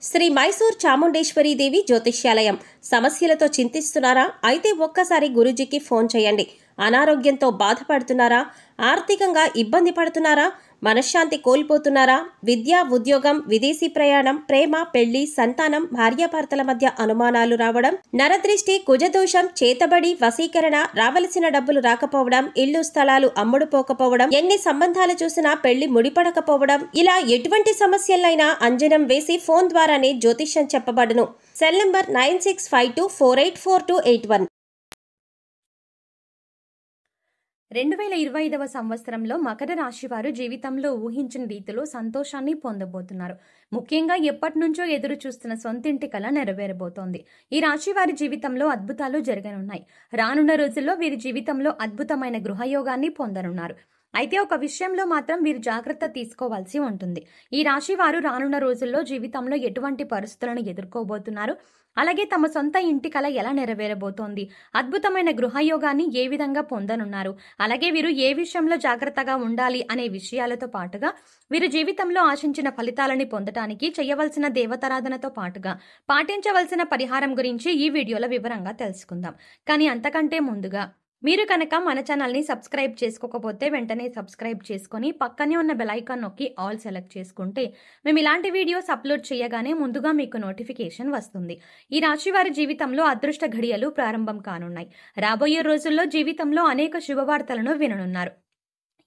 శ్రీ మైసూర్ చాముండేశ్వరి దేవి జ్యోతిష్యాలయం. సమస్యలతో చింతిస్తున్నారా? అయితే ఒక్కసారి గురూజీకి ఫోన్ చేయండి. అనారోగ్యంతో బాధపడుతున్నారా? ఆర్థికంగా ఇబ్బంది పడుతున్నారా? మనశ్శాంతి కోల్పోతున్నారా? విద్య, ఉద్యోగం, విదేశీ ప్రయాణం, ప్రేమ, పెళ్లి, సంతానం, భార్యాభర్తల మధ్య అనుమానాలు రావడం, నరదృష్టి, కుజదోషం, చేతబడి, వశీకరణ, రావలసిన డబ్బులు రాకపోవడం, ఇల్లు స్థలాలు అమ్ముడుపోకపోవడం, ఎన్ని సంబంధాలు చూసినా పెళ్లి ముడిపడకపోవడం, ఇలా ఎటువంటి సమస్యలైనా అంజనం వేసి ఫోన్ ద్వారానే జ్యోతిష్యం చెప్పబడును. Cell number 9652484281. 2025వ సంవత్సరంలో మకర రాశి వారు జీవితంలో ఊహించిన రీతిలో సంతోషాన్ని పొందబోతున్నారు. ముఖ్యంగా ఎప్పటి నుంచో ఎదురు చూస్తున్న సొంతింటి కల నెరవేరబోతోంది. ఈ రాశి వారి జీవితంలో అద్భుతాలు జరగనున్నాయి. రానున్న రోజుల్లో వీరి జీవితంలో అద్భుతమైన గృహయోగాన్ని పొందనున్నారు. అయితే ఒక విషయంలో మాత్రం వీరు జాగ్రత్త తీసుకోవాల్సి ఉంటుంది. ఈ రాశి వారు రానున్న రోజుల్లో జీవితంలో ఎటువంటి పరిస్థితులను ఎదుర్కోబోతున్నారు, అలాగే తమ సొంత ఇంటి కల ఎలా నెరవేరబోతోంది, అద్భుతమైన గృహయోగాన్ని ఏ విధంగా పొందనున్నారు, అలాగే వీరు ఏ విషయంలో జాగ్రత్తగా ఉండాలి అనే విషయాలతో పాటుగా వీరు జీవితంలో ఆశించిన ఫలితాలని పొందటానికి చేయవలసిన దేవతారాధనతో పాటుగా పాటించవలసిన పరిహారం గురించి ఈ వీడియోలో వివరంగా తెలుసుకుందాం. కానీ అంతకంటే ముందుగా మీరు కనుక మన ఛానల్ని సబ్స్క్రైబ్ చేసుకోకపోతే వెంటనే సబ్స్క్రైబ్ చేసుకొని పక్కనే ఉన్న బెల్ ఐకాన్ నొక్కి ఆల్ సెలెక్ట్ చేసుకుంటే మేము ఇలాంటి వీడియోస్ అప్లోడ్ చేయగానే ముందుగా మీకు నోటిఫికేషన్ వస్తుంది. ఈ రాశి వారి జీవితంలో అదృష్ట ఘడియలు ప్రారంభం కానున్నాయి. రాబోయే రోజుల్లో జీవితంలో అనేక శుభవార్తలను విననున్నారు.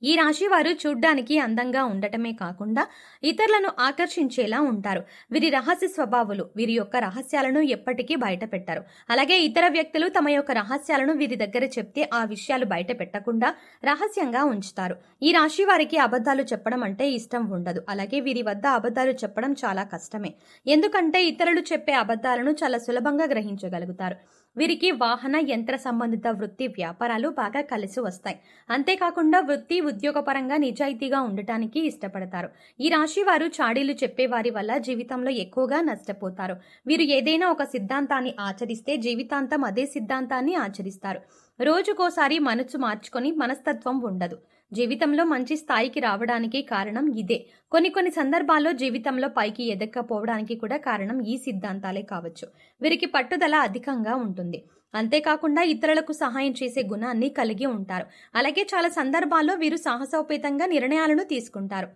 ఈ రాశి వారు చూడ్డానికి అందంగా ఉండటమే కాకుండా ఇతరులను ఆకర్షించేలా ఉంటారు. వీరి రహస్య స్వభావాలు వీరి యొక్క రహస్యాలను ఎప్పటికీ బయట పెట్టారు. అలాగే ఇతర వ్యక్తులు తమ యొక్క రహస్యాలను వీరి దగ్గర చెప్తే ఆ విషయాలు బయట పెట్టకుండా రహస్యంగా ఉంచుతారు. ఈ రాశి వారికి అబద్ధాలు చెప్పడం అంటే ఇష్టం ఉండదు. అలాగే వీరి వద్ద అబద్ధాలు చెప్పడం చాలా కష్టమే. ఎందుకంటే ఇతరులు చెప్పే అబద్ధాలను చాలా సులభంగా గ్రహించగలుగుతారు. వీరికి వాహన యంత్ర సంబంధిత వృత్తి వ్యాపారాలు బాగా కలిసి వస్తాయి. అంతేకాకుండా వృత్తి ఉద్యోగపరంగా నిజాయితీగా ఉండటానికి ఇష్టపడతారు. ఈ రాశి వారు చాడీలు చెప్పేవారి వల్ల జీవితంలో ఎక్కువగా నష్టపోతారు. వీరు ఏదైనా ఒక సిద్ధాంతాన్ని ఆచరిస్తే జీవితాంతం అదే సిద్ధాంతాన్ని ఆచరిస్తారు. రోజుకోసారి మనసు మార్చుకొని మనస్తత్వం ఉండదు. జీవితంలో మంచి స్థాయికి రావడానికి కారణం ఇదే. కొన్ని సందర్భాల్లో జీవితంలో పైకి ఎదక్కపోవడానికి కూడా కారణం ఈ సిద్ధాంతాలే కావచ్చు. వీరికి పట్టుదల అధికంగా ఉంటుంది. అంతేకాకుండా ఇతరులకు సహాయం చేసే గుణాన్ని కలిగి ఉంటారు. అలాగే చాలా సందర్భాల్లో వీరు సాహసోపేతంగా నిర్ణయాలను తీసుకుంటారు.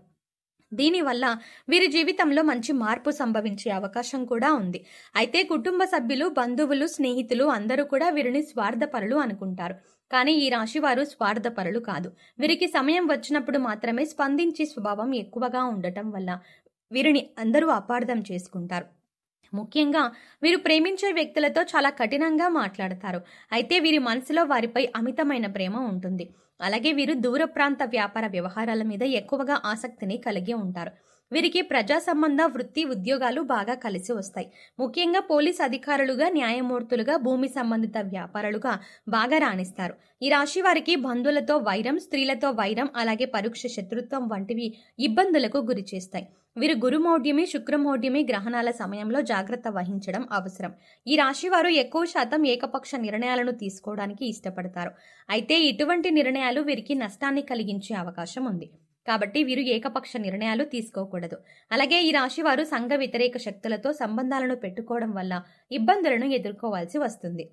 దీనివల్ల వీరి జీవితంలో మంచి మార్పు సంభవించే అవకాశం కూడా ఉంది. అయితే కుటుంబ సభ్యులు, బంధువులు, స్నేహితులు అందరూ కూడా వీరిని స్వార్థపరులు అనుకుంటారు. కానీ ఈ రాశి వారు స్వార్థపరులు కాదు. వీరికి సమయం వచ్చినప్పుడు మాత్రమే స్పందించే స్వభావం ఎక్కువగా ఉండటం వల్ల వీరిని అందరూ అపార్థం చేసుకుంటారు. ముఖ్యంగా వీరు ప్రేమించే వ్యక్తులతో చాలా కఠినంగా మాట్లాడతారు. అయితే వీరి మనసులో వారిపై అమితమైన ప్రేమ ఉంటుంది. అలాగే వీరు దూర ప్రాంత వ్యాపార వ్యవహారాల మీద ఎక్కువగా ఆసక్తిని కలిగి ఉంటారు. వీరికి ప్రజా సంబంధ వృత్తి ఉద్యోగాలు బాగా కలిసి వస్తాయి. ముఖ్యంగా పోలీస్ అధికారులుగా, న్యాయమూర్తులుగా, భూమి సంబంధిత వ్యాపారులుగా బాగా రాణిస్తారు. ఈ రాశి వారికి బంధువులతో వైరం, స్త్రీలతో వైరం, అలాగే పరోక్ష శత్రుత్వం వంటివి ఇబ్బందులకు గురి చేస్తాయి. వీరు గురుమౌఢ్యమి, శుక్రమౌఢ్యమి గ్రహణాల సమయంలో జాగ్రత్త వహించడం అవసరం. ఈ రాశి వారు ఎక్కువ శాతం ఏకపక్ష నిర్ణయాలను తీసుకోవడానికి ఇష్టపడతారు. అయితే ఇటువంటి నిర్ణయాలు వీరికి నష్టాన్ని కలిగించే అవకాశం ఉంది. కాబట్టి వీరు ఏకపక్ష నిర్ణయాలు తీసుకోకూడదు. అలాగే ఈ రాశి వారు సంఘ వ్యతిరేక శక్తులతో సంబంధాలను పెట్టుకోవడం వల్ల ఇబ్బందులను ఎదుర్కోవాల్సి వస్తుంది.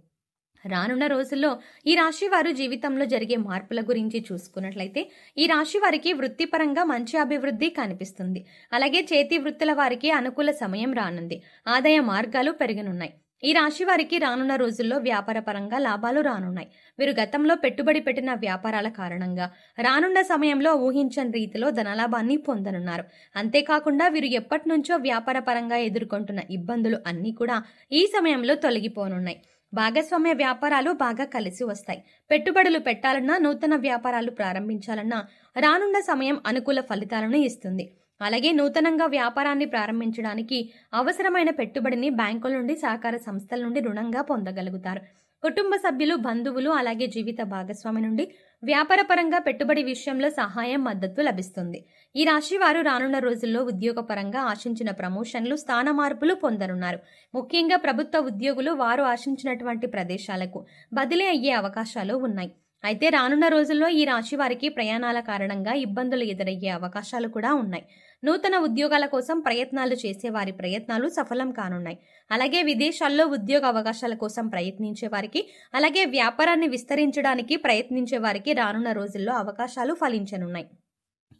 రానున్న రోజుల్లో ఈ రాశి వారు జీవితంలో జరిగే మార్పుల గురించి చూసుకున్నట్లయితే ఈ రాశి వారికి వృత్తిపరంగా మంచి అభివృద్ధి కనిపిస్తుంది. అలాగే చేతి వృత్తుల వారికి అనుకూల సమయం రానుంది. ఆదాయ మార్గాలు పెరగనున్నాయి. ఈ రాశి వారికి రానున్న రోజుల్లో వ్యాపార పరంగా లాభాలు రానున్నాయి. వీరు గతంలో పెట్టుబడి పెట్టిన వ్యాపారాల కారణంగా రానున్న సమయంలో ఊహించని రీతిలో ధనలాభాన్ని పొందనున్నారు. అంతేకాకుండా వీరు ఎప్పటి నుంచో వ్యాపార పరంగా ఎదుర్కొంటున్న ఇబ్బందులు అన్నీ కూడా ఈ సమయంలో తొలగిపోనున్నాయి. భాగస్వామ్య వ్యాపారాలు బాగా కలిసి వస్తాయి. పెట్టుబడులు పెట్టాలన్నా, నూతన వ్యాపారాలు ప్రారంభించాలన్నా రానున్న సమయం అనుకూల ఫలితాలను ఇస్తుంది. అలాగే నూతనంగా వ్యాపారాన్ని ప్రారంభించడానికి అవసరమైన పెట్టుబడిని బ్యాంకుల నుండి, సహకార సంస్థల నుండి రుణంగా పొందగలుగుతారు. కుటుంబ సభ్యులు, బంధువులు, అలాగే జీవిత భాగస్వామి నుండి వ్యాపారపరంగా పెట్టుబడి విషయంలో సహాయం, మద్దతు లభిస్తుంది. ఈ రాశి వారు రానున్న రోజుల్లో ఉద్యోగపరంగా ఆశించిన ప్రమోషన్లు, స్థాన మార్పులు పొందనున్నారు. ముఖ్యంగా ప్రభుత్వ ఉద్యోగులు వారు ఆశించినటువంటి ప్రదేశాలకు బదిలీ అయ్యే అవకాశాలు ఉన్నాయి. అయితే రానున్న రోజుల్లో ఈ రాశి వారికి ప్రయాణాల కారణంగా ఇబ్బందులు ఎదురయ్యే అవకాశాలు కూడా ఉన్నాయి. నూతన ఉద్యోగాల కోసం ప్రయత్నాలు చేసే వారి ప్రయత్నాలు సఫలం కానున్నాయి. అలాగే విదేశాల్లో ఉద్యోగ అవకాశాల కోసం ప్రయత్నించే వారికి, అలాగే వ్యాపారాన్ని విస్తరించడానికి ప్రయత్నించే వారికి రానున్న రోజుల్లో అవకాశాలు ఫలించనున్నాయి.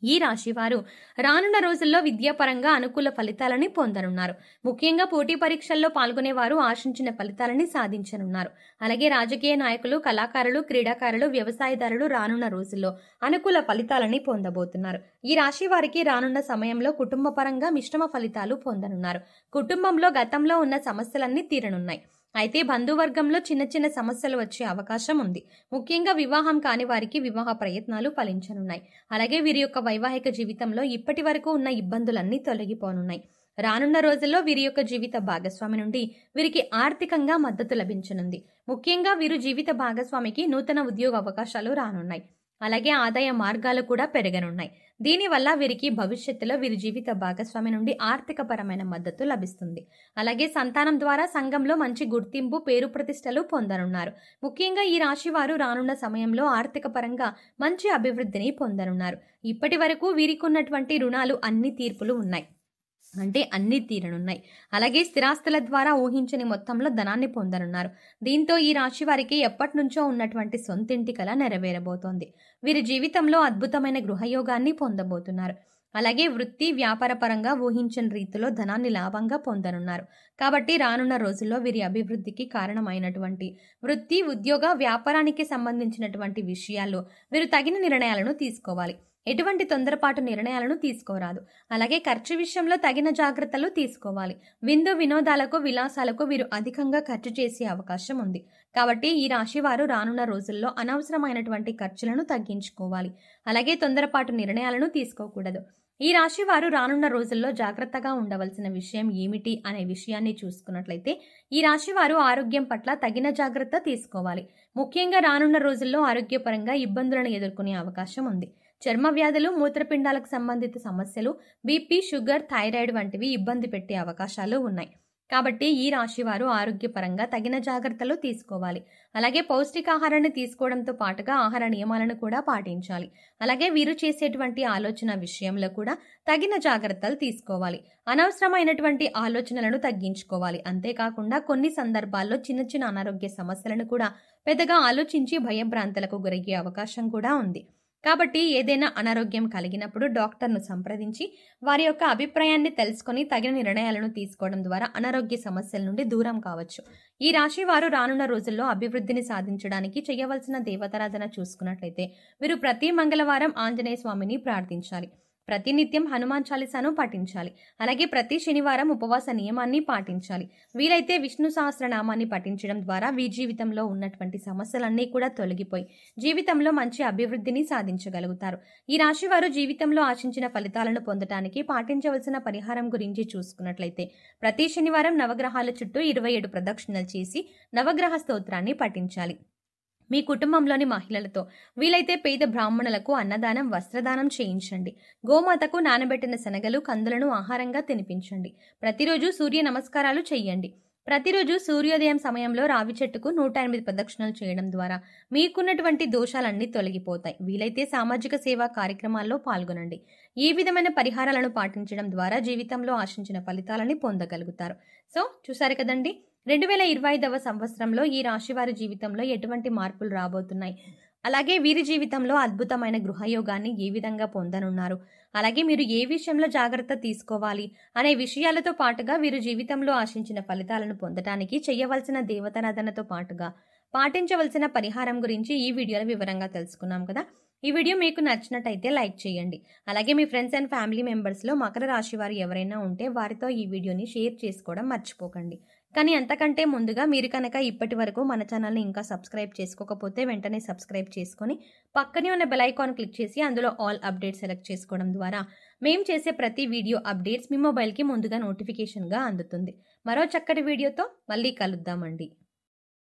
ఈ రాశి వారు రానున్న రోజుల్లో విద్యాపరంగా అనుకూల ఫలితాలని పొందనున్నారు. ముఖ్యంగా పోటీ పరీక్షల్లో పాల్గొనేవారు ఆశించిన ఫలితాలని సాధించనున్నారు. అలాగే రాజకీయ నాయకులు, కళాకారులు, క్రీడాకారులు, వ్యవసాయదారులు రానున్న రోజుల్లో అనుకూల ఫలితాలని పొందబోతున్నారు. ఈ రాశి వారికి రానున్న సమయంలో కుటుంబ పరంగా మిశ్రమ ఫలితాలు పొందనున్నారు. కుటుంబంలో గతంలో ఉన్న సమస్యలన్నీ తీరనున్నాయి. అయితే బంధువర్గంలో చిన్న చిన్న సమస్యలు వచ్చే అవకాశం ఉంది. ముఖ్యంగా వివాహం కాని వారికి వివాహ ప్రయత్నాలు ఫలించనున్నాయి. అలాగే వీరి యొక్క వైవాహిక జీవితంలో ఇప్పటి వరకు ఉన్న ఇబ్బందులన్నీ తొలగిపోనున్నాయి. రానున్న రోజుల్లో వీరి యొక్క జీవిత భాగస్వామి నుండి వీరికి ఆర్థికంగా మద్దతు లభించనుంది. ముఖ్యంగా వీరు జీవిత భాగస్వామికి నూతన ఉద్యోగ అవకాశాలు రానున్నాయి. అలాగే ఆదాయ మార్గాలు కూడా పెరగనున్నాయి. దీనివల్ల వీరికి భవిష్యత్తులో వీరి జీవిత భాగస్వామి నుండి ఆర్థిక పరమైన మద్దతు లభిస్తుంది. అలాగే సంతానం ద్వారా సంఘంలో మంచి గుర్తింపు, పేరు ప్రతిష్టలు పొందనున్నారు. ముఖ్యంగా ఈ రాశి వారు రానున్న సమయంలో ఆర్థిక పరంగా మంచి అభివృద్ధిని పొందనున్నారు. ఇప్పటి వరకు వీరికి ఉన్నటువంటి రుణాలు అన్ని తీర్పులు ఉన్నాయి, అంటే అన్ని తీరనున్నాయి. అలాగే స్థిరాస్తుల ద్వారా ఊహించని మొత్తంలో ధనాన్ని పొందనున్నారు. దీంతో ఈ రాశి వారికి ఎప్పటి నుంచో ఉన్నటువంటి సొంతింటి కల నెరవేరబోతోంది. వీరి జీవితంలో అద్భుతమైన గృహయోగాన్ని పొందబోతున్నారు. అలాగే వృత్తి, వ్యాపార పరంగా ఊహించని రీతిలో ధనాన్ని లాభంగా పొందనున్నారు. కాబట్టి రానున్న రోజుల్లో వీరి అభివృద్ధికి కారణమైనటువంటి వృత్తి, ఉద్యోగ, వ్యాపారానికి సంబంధించినటువంటి విషయాల్లో వీరు తగిన నిర్ణయాలను తీసుకోవాలి. ఎటువంటి తొందరపాటు నిర్ణయాలను తీసుకోరాదు. అలాగే ఖర్చు విషయంలో తగిన జాగ్రత్తలు తీసుకోవాలి. విందు వినోదాలకు, విలాసాలకు వీరు అధికంగా ఖర్చు చేసే అవకాశం ఉంది. కాబట్టి ఈ రాశి వారు రానున్న రోజుల్లో అనవసరమైనటువంటి ఖర్చులను తగ్గించుకోవాలి. అలాగే తొందరపాటు నిర్ణయాలను తీసుకోకూడదు. ఈ రాశి వారు రానున్న రోజుల్లో జాగ్రత్తగా ఉండవలసిన విషయం ఏమిటి అనే విషయాన్ని చూసుకున్నట్లయితే, ఈ రాశి వారు ఆరోగ్యం పట్ల తగిన జాగ్రత్త తీసుకోవాలి. ముఖ్యంగా రానున్న రోజుల్లో ఆరోగ్యపరంగా ఇబ్బందులను ఎదుర్కొనే అవకాశం ఉంది. చర్మ వ్యాధులు, మూత్రపిండాలకు సంబంధిత సమస్యలు, బీపీ, షుగర్, థైరాయిడ్ వంటివి ఇబ్బంది పెట్టే అవకాశాలు ఉన్నాయి. కాబట్టి ఈ రాశి వారు ఆరోగ్యపరంగా తగిన జాగ్రత్తలు తీసుకోవాలి. అలాగే పౌష్టికాహారాన్ని తీసుకోవడంతో పాటుగా ఆహార నియమాలను కూడా పాటించాలి. అలాగే వీరు చేసేటువంటి ఆలోచన విషయంలో కూడా తగిన జాగ్రత్తలు తీసుకోవాలి. అనవసరమైనటువంటి ఆలోచనలను తగ్గించుకోవాలి. అంతేకాకుండా కొన్ని సందర్భాల్లో చిన్న చిన్న అనారోగ్య సమస్యలను కూడా పెద్దగా ఆలోచించి భయభ్రాంతులకు గురయ్యే అవకాశం కూడా ఉంది. కాబట్టి ఏదైనా అనారోగ్యం కలిగినప్పుడు డాక్టర్ను సంప్రదించి వారి యొక్క అభిప్రాయాన్ని తెలుసుకొని తగిన నిర్ణయాలను తీసుకోవడం ద్వారా అనారోగ్య సమస్యల నుండి దూరం కావచ్చు. ఈ రాశి వారు రానున్న రోజుల్లో అభివృద్ధిని సాధించడానికి చేయవలసిన దేవతారాధన చూసుకున్నట్లయితే వీరు ప్రతి మంగళవారం ఆంజనేయ స్వామిని ప్రార్థించాలి. ప్రతినిత్యం హనుమాన్ చాలీసాను పఠించాలి. అలాగే ప్రతి శనివారం ఉపవాస నియమాన్ని పాటించాలి. వీలైతే విష్ణు సహస్రనామాన్ని పఠించడం ద్వారా మీ జీవితంలో ఉన్నటువంటి సమస్యలన్నీ కూడా తొలగిపోయి జీవితంలో మంచి అభివృద్ధిని సాధించగలుగుతారు. ఈ రాశి వారు జీవితంలో ఆశించిన ఫలితాలను పొందడానికి పాటించవలసిన పరిహారం గురించి చూసుకున్నట్లయితే, ప్రతి శనివారం నవగ్రహాల చుట్టూ 27 ప్రదక్షిణలు చేసి నవగ్రహ స్తోత్రాన్ని పఠించాలి. మీ కుటుంబంలోని మహిళలతో వీలైతే పేద బ్రాహ్మణులకు అన్నదానం, వస్త్రదానం చేయించండి. గోమాతకు నానబెట్టిన శనగలు, కందులను ఆహారంగా తినిపించండి. ప్రతిరోజు సూర్య నమస్కారాలు చేయండి. ప్రతిరోజు సూర్యోదయం సమయంలో రావి చెట్టుకు 108 ప్రదక్షిణలు చేయడం ద్వారా మీకున్నటువంటి దోషాలన్నీ తొలగిపోతాయి. వీలైతే సామాజిక సేవా కార్యక్రమాల్లో పాల్గొనండి. ఈ విధమైన పరిహారాలను పాటించడం ద్వారా జీవితంలో ఆశించిన ఫలితాలని పొందగలుగుతారు. సో చూసారు కదండి, 2025వ సంవత్సరంలో ఈ రాశి వారి జీవితంలో ఎటువంటి మార్పులు రాబోతున్నాయి, అలాగే వీరి జీవితంలో అద్భుతమైన గృహయోగాన్ని ఏ విధంగా పొందనున్నారు, అలాగే మీరు ఏ విషయంలో జాగ్రత్త తీసుకోవాలి అనే విషయాలతో పాటుగా వీరు జీవితంలో ఆశించిన ఫలితాలను పొందడానికి చేయవలసిన దేవతారాధనతో పాటుగా పాటించవలసిన పరిహారం గురించి ఈ వీడియోలో వివరంగా తెలుసుకున్నాం కదా. ఈ వీడియో మీకు నచ్చినట్టయితే లైక్ చేయండి. అలాగే మీ ఫ్రెండ్స్ అండ్ ఫ్యామిలీ మెంబర్స్లో మకర రాశి వారు ఎవరైనా ఉంటే వారితో ఈ వీడియోని షేర్ చేసుకోవడం మర్చిపోకండి. కానీ అంతకంటే ముందుగా మీరు కనుక ఇప్పటి వరకు మన ఛానల్ని ఇంకా సబ్స్క్రైబ్ చేసుకోకపోతే వెంటనే సబ్స్క్రైబ్ చేసుకొని పక్కనే ఉన్న బెల్ ఐకాన్ క్లిక్ చేసి అందులో ఆల్ అప్డేట్స్ సెలెక్ట్ చేసుకోవడం ద్వారా మేము చేసే ప్రతి వీడియో అప్డేట్స్ మీ మొబైల్కి ముందుగా నోటిఫికేషన్గా అందుతుంది. మరో చక్కటి వీడియోతో మళ్ళీ కలుద్దామండి.